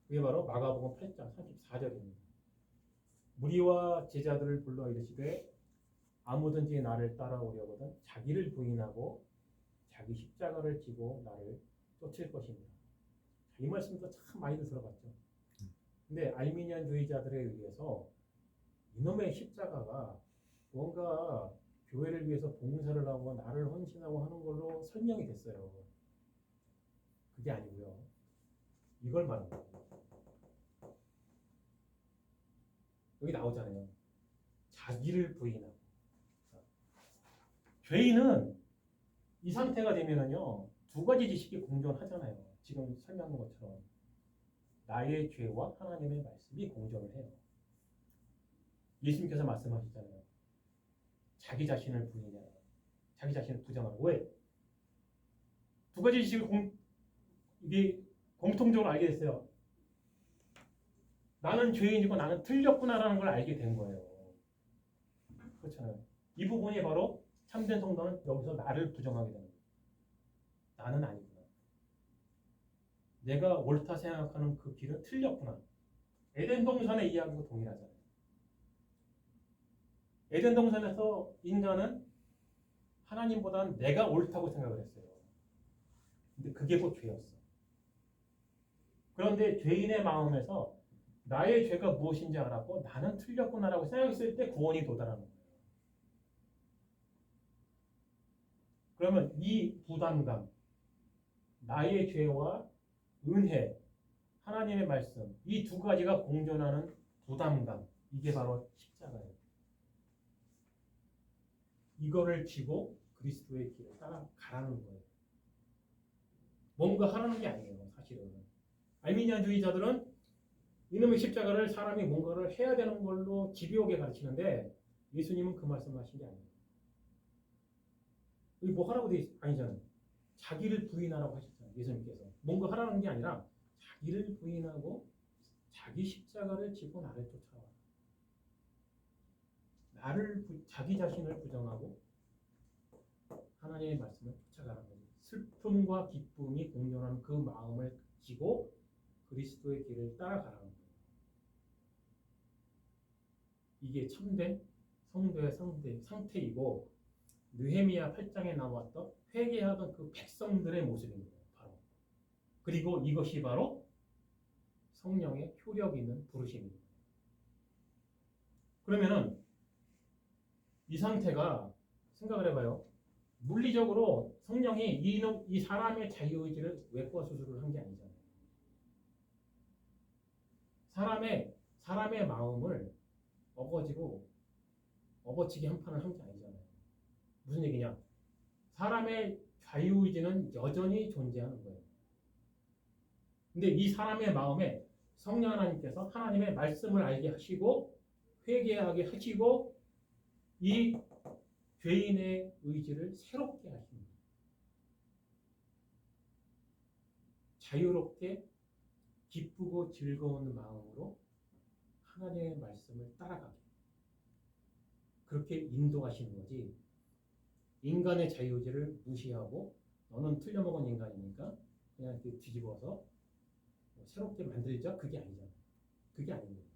그게 바로 마가복음 8장 34절입니다. 무리와 제자들을 불러 이르시되 아무든지 나를 따라오려거든 자기를 부인하고 자기 십자가를 지고 나를 쫓을 것입니다. 이 말씀도 참 많이들 들어봤죠. 근데 알미니안주의자들에 의해서 이놈의 십자가가 뭔가 교회를 위해서 봉사를 하고 나를 헌신하고 하는 걸로 설명이 됐어요. 그게 아니고요. 이걸 말합니다. 여기 나오잖아요. 자기를 부인하고. 죄인은 이 상태가 되면은요, 두 가지 지식이 공존하잖아요. 지금 설명한 것처럼. 나의 죄와 하나님의 말씀이 공존을 해요. 예수님께서 말씀하셨잖아요. 자기 자신을 부인해라. 자기 자신을 부정하라. 왜? 두 가지 지식을 이게 공통적으로 알게 됐어요. 나는 죄인이고 나는 틀렸구나라는 걸 알게 된 거예요. 그렇잖아요. 이 부분이 바로 참된 성도는 여기서 나를 부정하게 되는 거예요. 나는 아니구나. 내가 옳다 생각하는 그 길은 틀렸구나. 에덴 동산의 이야기와 동일하잖아요. 에덴 동산에서 인간은 하나님보다는 내가 옳다고 생각을 했어요. 근데 그게 곧 죄였어. 그런데 죄인의 마음에서 나의 죄가 무엇인지 알았고 나는 틀렸구나라고 생각했을 때 구원이 도달하는 거예요. 그러면 이 부담감, 나의 죄와 은혜, 하나님의 말씀, 이 두 가지가 공존하는 부담감, 이게 바로 십자가예요. 이거를 지고 그리스도의 길을 따라가라는 거예요. 뭔가 하라는 게 아니에요, 사실은. 알미니안주의자들은 이놈의 십자가를 사람이 뭔가를 해야 되는 걸로 집요하게 가르치는데 예수님은 그 말씀을 하신 게 아니에요. 여기 뭐 하라고 아니잖아요. 자기를 부인하라고 하셨잖아요. 예수님께서. 뭔가 하라는 게 아니라 자기를 부인하고 자기 십자가를 지고 나를 쫓아와. 자기 자신을 부정하고 하나님의 말씀을 쫓아가는 거죠. 슬픔과 기쁨이 공존하는 그 마음을 지고 그리스도의 길을 따라가라는 거예요. 이게 참된 성도의 상태이고 느헤미야 8장에 나왔던 회개하던 그 백성들의 모습인 거예요. 바로. 그리고 이것이 바로 성령의 효력 있는 부르심입니다. 그러면은 이 상태가 생각을 해봐요. 물리적으로 성령이 이 사람의 자유의지를 외과 수술을 한 게 아니잖아요. 사람의 마음을 업어치기 한 판을 한 게 아니잖아요. 무슨 얘기냐? 사람의 자유의지는 여전히 존재하는 거예요. 근데 이 사람의 마음에 성령 하나님께서 하나님의 말씀을 알게 하시고 회개하게 하시고 이 죄인의 의지를 새롭게 하십니다. 자유롭게 기쁘고 즐거운 마음으로 하나님의 말씀을 따라가게 그렇게 인도하시는 거지 인간의 자유의지를 무시하고 너는 틀려먹은 인간이니까 그냥 이렇게 뒤집어서 새롭게 만들자. 그게 아니잖아. 그게 아닌 거예요.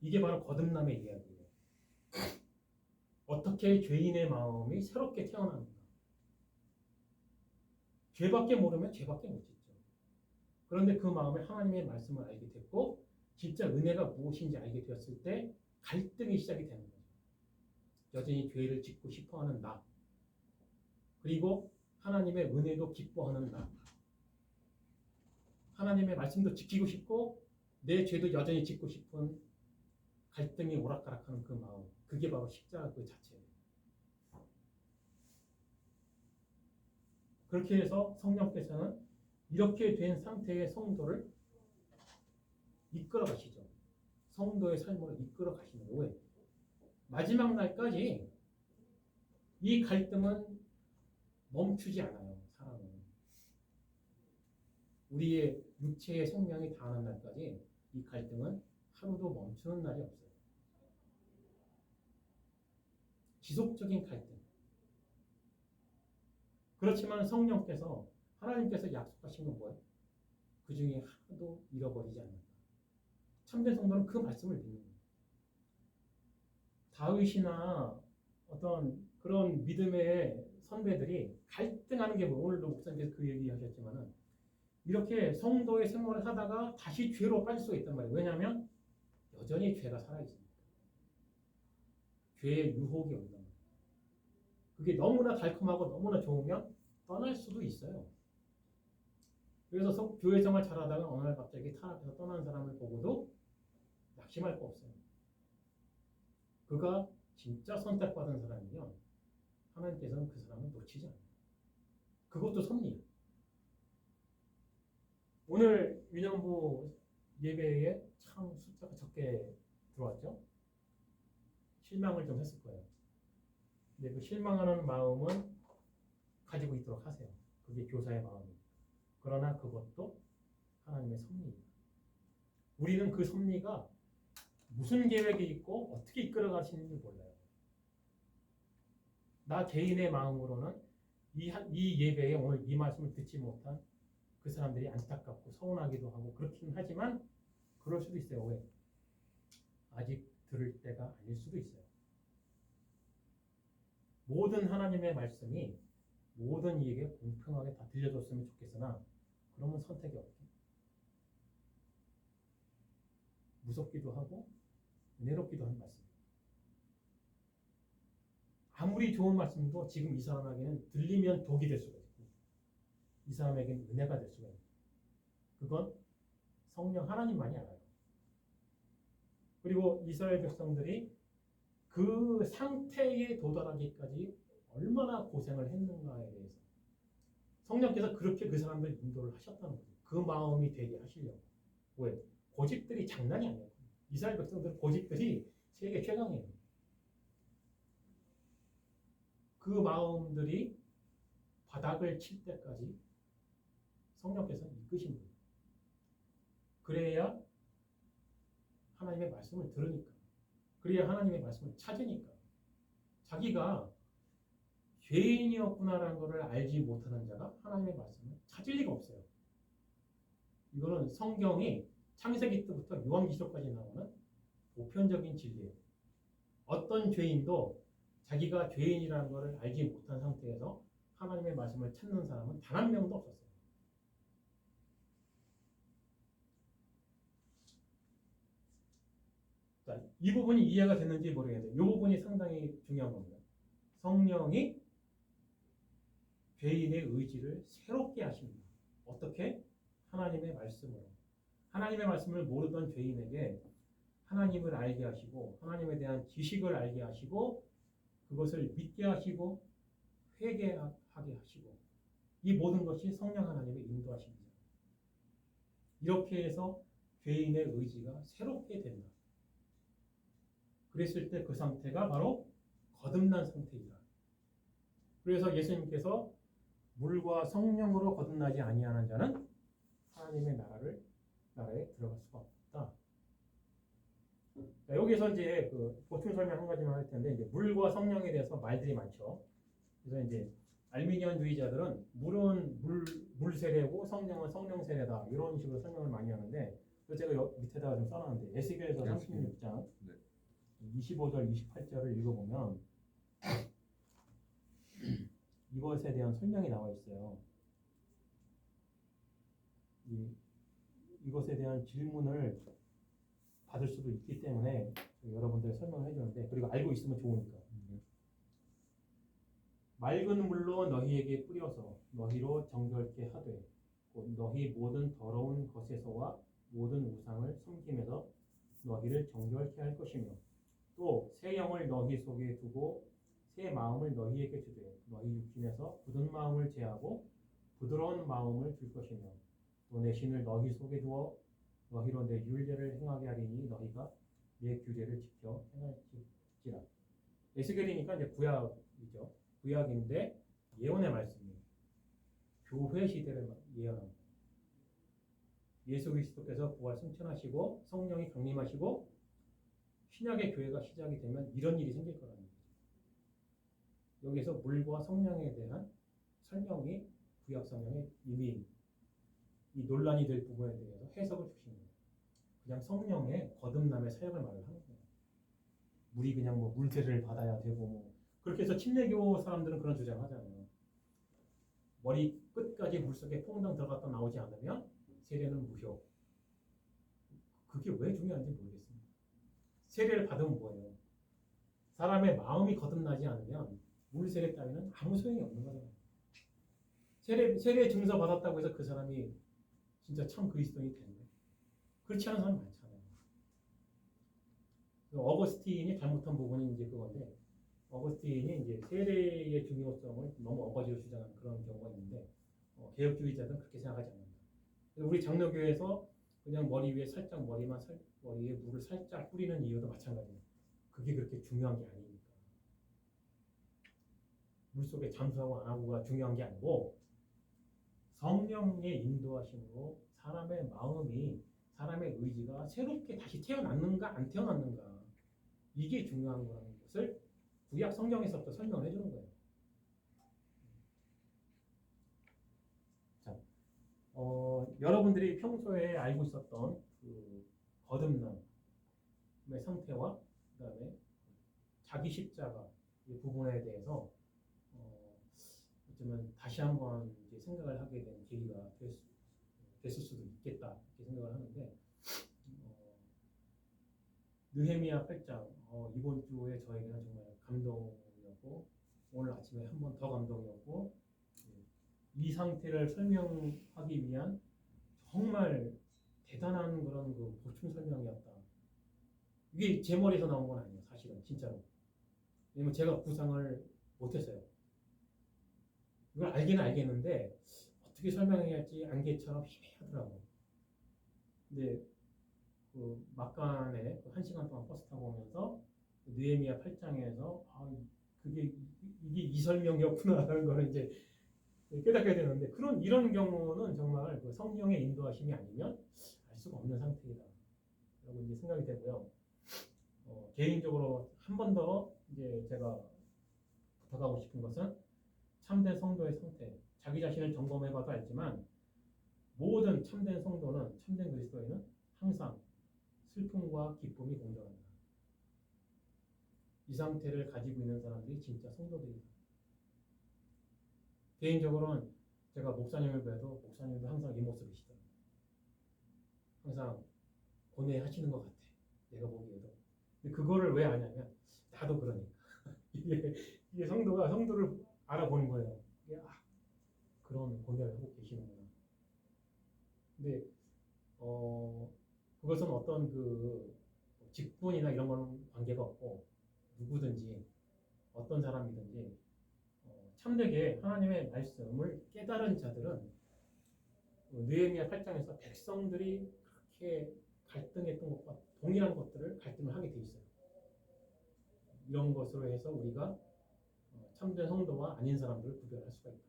이게 바로 거듭남의 이야기예요. 어떻게 죄인의 마음이 새롭게 태어나는가. 죄밖에 모르면 죄밖에 못 짓죠. 그런데 그 마음에 하나님의 말씀을 알게 됐고 진짜 은혜가 무엇인지 알게 되었을 때 갈등이 시작이 되는 거죠. 여전히 죄를 짓고 싶어하는 나. 그리고 하나님의 은혜도 기뻐하는 나. 하나님의 말씀도 지키고 싶고 내 죄도 여전히 짓고 싶은 갈등이 오락가락하는 그 마음. 그게 바로 십자가 그 자체예요. 그렇게 해서 성령께서는 이렇게 된 상태의 성도를 이끌어 가시죠. 성도의 삶으로 이끌어 가시는 거예요. 왜? 마지막 날까지 이 갈등은 멈추지 않아요. 사람은. 우리의 육체의 생명이 다하는 날까지 이 갈등은 하루도 멈추는 날이 없어요. 지속적인 갈등. 그렇지만 성령께서 하나님께서 약속하신 건 뭐예요? 그 중에 하나도 잃어버리지 않는다. 참된 성도는 그 말씀을 믿는 거예요. 다윗이나 어떤 그런 믿음의 선배들이 갈등하는 게 뭐, 오늘도 목사님께서 그 얘기하셨지만은 이렇게 성도의 생활을 하다가 다시 죄로 빠질 수가 있단 말이에요. 왜냐하면 여전히 죄가 살아있습니다. 죄의 유혹이 온단 말이에요. 그게 너무나 달콤하고 너무나 좋으면 떠날 수도 있어요. 그래서 교회 생활 잘하다가 어느 날 갑자기 타락해서 떠나는 사람을 보고도 낙심할 거 없어요. 그가 진짜 선택받은 사람이면 하나님께서는 그 사람을 놓치지 않아요. 그것도 섭리예요. 오늘 위령부 예배에 참 숫자가 적게 들어왔죠? 실망을 좀 했을 거예요. 근데 그 실망하는 마음은 가지고 있도록 하세요. 그게 교사의 마음이에요. 그러나 그것도 하나님의 섭리입니다. 우리는 그 섭리가 무슨 계획이 있고 어떻게 이끌어 가시는지 몰라요. 나 개인의 마음으로는 이 예배에 오늘 이 말씀을 듣지 못한 그 사람들이 안타깝고 서운하기도 하고 그렇긴 하지만 그럴 수도 있어요. 왜? 아직 들을 때가 아닐 수도 있어요. 모든 하나님의 말씀이 모든 이에게 공평하게 다 들려줬으면 좋겠으나 그러면 선택이 없죠. 무섭기도 하고 은혜롭기도 한 말씀. 아무리 좋은 말씀도 지금 이 사람에게는 들리면 독이 될 수가 있고 이 사람에게는 은혜가 될 수가 있고 그건 성령 하나님만이 알아요. 그리고 이스라엘 백성들이 그 상태에 도달하기까지 얼마나 고생을 했는가에 대해서 성령께서 그렇게 그 사람들 인도를 하셨다는 거죠. 그 마음이 되게 하시려고. 왜? 고집들이 장난이 아니에요. 이스라엘 백성들 고집들이 세계 최강이에요. 그 마음들이 바닥을 칠 때까지 성령께서 이끄신 거예요. 그래야 하나님의 말씀을 들으니까. 그래야 하나님의 말씀을 찾으니까. 자기가 죄인이었구나라는 것을 알지 못하는 자가 하나님의 말씀을 찾을 리가 없어요. 이거는 성경이 창세기 때부터 요한계시록까지 나오는 보편적인 진리예요. 어떤 죄인도 자기가 죄인이라는 것을 알지 못한 상태에서 하나님의 말씀을 찾는 사람은 단 한 명도 없었어요. 자, 이 부분이 이해가 됐는지 모르겠는데 이 부분이 상당히 중요한 겁니다. 성령이 죄인의 의지를 새롭게 하십니다. 어떻게? 하나님의 말씀으로. 하나님의 말씀을 모르던 죄인에게 하나님을 알게 하시고 하나님에 대한 지식을 알게 하시고 그것을 믿게 하시고 회개하게 하시고 이 모든 것이 성령 하나님의 인도하십니다. 이렇게 해서 죄인의 의지가 새롭게 된다. 그랬을 때 그 상태가 바로 거듭난 상태이다. 그래서 예수님께서 물과 성령으로 거듭나지 아니하는 자는 하나님의 나라에 들어갈 수가 없다. 자, 여기서 이제 그 보충 설명 한 가지만 할 텐데 이제 물과 성령에 대해서 말들이 많죠. 그래서 이제 알미니언주의자들은 물은 물 세례고 성령은 성령 세례다 이런 식으로 설명을 많이 하는데 그래서 제가 밑에다가 좀 써놨는데 에스겔서 36장 네. 25절 28절을 읽어보면 이것에 대한 설명이 나와 있어요. 이것에 대한 질문을 받을 수도 있기 때문에 여러분들 설명을 해주는데 그리고 알고 있으면 좋으니까 맑은 물로 너희에게 뿌려서 너희로 정결케 하되 곧 너희 모든 더러운 것에서와 모든 우상을 섬김에서 너희를 정결케 할 것이며 또 새 영을 너희 속에 두고 새 마음을 너희에게 주되 너희 육신에서 굳은 마음을 제하고 부드러운 마음을 줄 것이며 또 내 신을 너희 속에 두어 너희로 내 율례를 행하게 하리니 너희가 내 규례를 지켜 행할지라. 에스겔이니까 이제 구약이죠. 구약인데 예언의 말씀이에요. 교회 시대를 예언합니다. 예수 그리스도께서 부활 승천하시고 성령이 강림하시고 신약의 교회가 시작이 되면 이런 일이 생길 거라는 거죠. 여기서 물과 성령에 대한 설명이 구약 성경에 이미 이 논란이 될 부분에 대해서 해석을 주시는 거예요. 그냥 성령의 거듭남의 사역을 말을 하는 거예요. 물이 그냥 뭐 물세를 받아야 되고 뭐 그렇게 해서 침례교 사람들은 그런 주장을 하잖아요. 머리 끝까지 물속에 퐁당 들어갔다 나오지 않으면 세례는 무효. 그게 왜 중요한지 모르겠습니다. 세례를 받으면 뭐예요? 사람의 마음이 거듭나지 않으면 물세례 따위는 아무 소용이 없는 거잖아요. 세례 증서 받았다고 해서 그 사람이 진짜 참 그리스도인이 되는 거예요. 그렇지 않은 사람 많잖아요. 어거스틴이 잘못한 부분이 이제 그건데 어거스틴이 이제 세례의 중요성을 너무 어거지로 주장하는 그런 경우가 있는데 개혁주의자들은 그렇게 생각하지 않는다. 우리 장로교에서 그냥 머리 위에 살짝 머리에 물을 살짝 뿌리는 이유도 마찬가지예요. 그게 그렇게 중요한 게 아니니까. 물속에 잠수하고 안 하고가 중요한 게 아니고 성령의 인도하심으로 사람의 마음이 사람의 의지가 새롭게 다시 태어났는가 안 태어났는가 이게 중요한 거라는 것을 구약 성경에서부터 설명을 해주는 거예요. 자, 여러분들이 평소에 알고 있었던 그 거듭남의 상태와 그다음에 자기 십자가 이 부분에 대해서 어쩌면 다시 한번 이제 생각을 하게 된 계기가 됐을 수도 있겠다 이렇게 생각을 하는데 느헤미야 8장 이번 주에 저에게는 정말 감동이었고 오늘 아침에 한 번 더 감동이었고 이 상태를 설명하기 위한 정말 대단한 그런 그 보충 설명이었다. 이게 제 머리에서 나온 건 아니에요. 사실은 진짜로. 왜냐면 제가 구상을 못했어요. 이걸 알기는 알겠는데 어떻게 설명해야 할지 안개처럼 희미하더라고. 근데 그 막간에 그 1시간 동안 버스 타고 오면서 느헤미야 8장에서 그게 이게 이 설명이었구나라는 거를 이제 깨닫게 되는데 이런 경우는 정말 그 성령의 인도하심이 아니면 알 수가 없는 상태이다. 라고 이제 생각이 되고요. 개인적으로 한 번 더 이제 제가 부탁하고 싶은 것은 참된 성도의 상태, 자기 자신을 점검해봐도 알지만 모든 참된 성도는 참된 그리스도인은 항상 슬픔과 기쁨이 공존한다. 이 상태를 가지고 있는 사람들이 진짜 성도들이다. 개인적으로는 제가 목사님을 뵈도 목사님도 항상 이 모습이시더라고요. 항상 고뇌하시는 것 같아. 내가 보기에도. 근데 그거를 왜 아냐면 나도 그러니까. 이게 성도를 알아보는 거예요. 이게 그런 고뇌를 하고 계시는구나. 근데 그것은 어떤 그 직분이나 이런 거는 관계가 없고 누구든지 어떤 사람이든지 참되게 하나님의 말씀을 깨달은 자들은 느헤미야 8장에서 백성들이 그렇게 갈등했던 것과 동일한 것들을 갈등을 하게 돼 있어요. 이런 것으로 해서 우리가 참된 성도와 아닌 사람들을 구별할 수가 있다.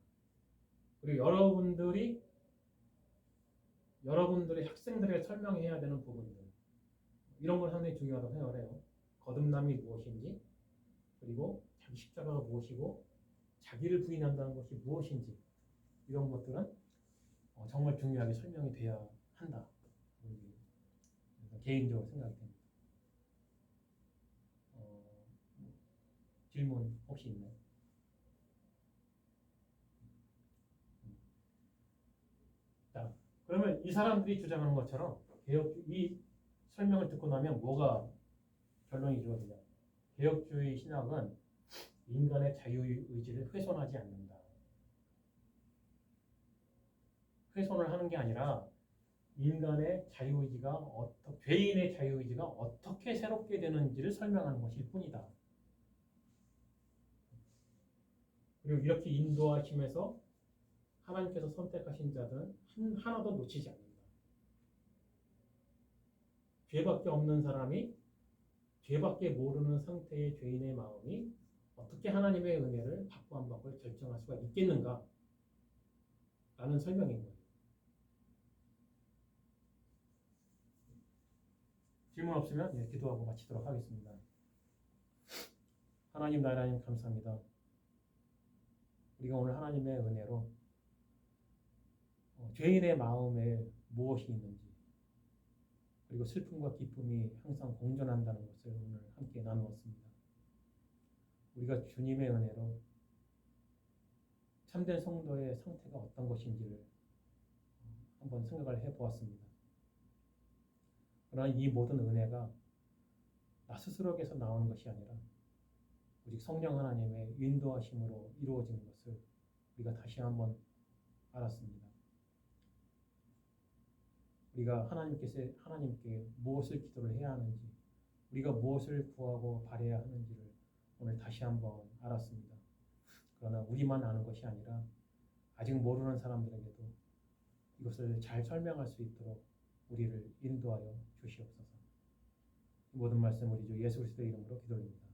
그리고 여러분들의 학생들에게 설명해야 되는 부분들 이런 걸 상당히 중요하다고 생각을 해요. 거듭남이 무엇인지 그리고 자기 십자가가 무엇이고 자기를 부인한다는 것이 무엇인지 이런 것들은 정말 중요하게 설명이 돼야 한다. 개인적으로 생각이 됩니다. 질문 혹시 있나요? 자, 그러면 이 사람들이 주장하는 것처럼 이 설명을 듣고 나면 뭐가 결론이 이루어지냐? 개혁주의 신학은 인간의 자유의지를 훼손하지 않는다. 훼손을 하는 게 아니라 인간의 자유의지가 죄인의 자유의지가 어떻게 새롭게 되는지를 설명하는 것일 뿐이다. 그리고 이렇게 인도하심에서 하나님께서 선택하신 자들은 하나도 놓치지 않는다. 죄밖에 없는 사람이 죄밖에 모르는 상태의 죄인의 마음이 어떻게 하나님의 은혜를 받고 안 받고를 결정할 수가 있겠는가? 라는 설명인 거예요. 질문 없으면 기도하고 마치도록 하겠습니다. 하나님, 나의 하나님 감사합니다. 우리가 오늘 하나님의 은혜로 죄인의 마음에 무엇이 있는지 그리고 슬픔과 기쁨이 항상 공존한다는 것을 오늘 함께 나누었습니다. 우리가 주님의 은혜로 참된 성도의 상태가 어떤 것인지를 한번 생각을 해보았습니다. 그러나 이 모든 은혜가 나 스스로에게서 나오는 것이 아니라 오직 성령 하나님의 인도하심으로 이루어지는 것을 우리가 다시 한번 알았습니다. 우리가 하나님께 무엇을 기도를 해야 하는지, 우리가 무엇을 구하고 바라야 하는지를 오늘 다시 한번 알았습니다. 그러나 우리만 아는 것이 아니라 아직 모르는 사람들에게도 이것을 잘 설명할 수 있도록 우리를 인도하여 주시옵소서. 모든 말씀 우리 주 예수 그리스도의 이름으로 기도드립니다.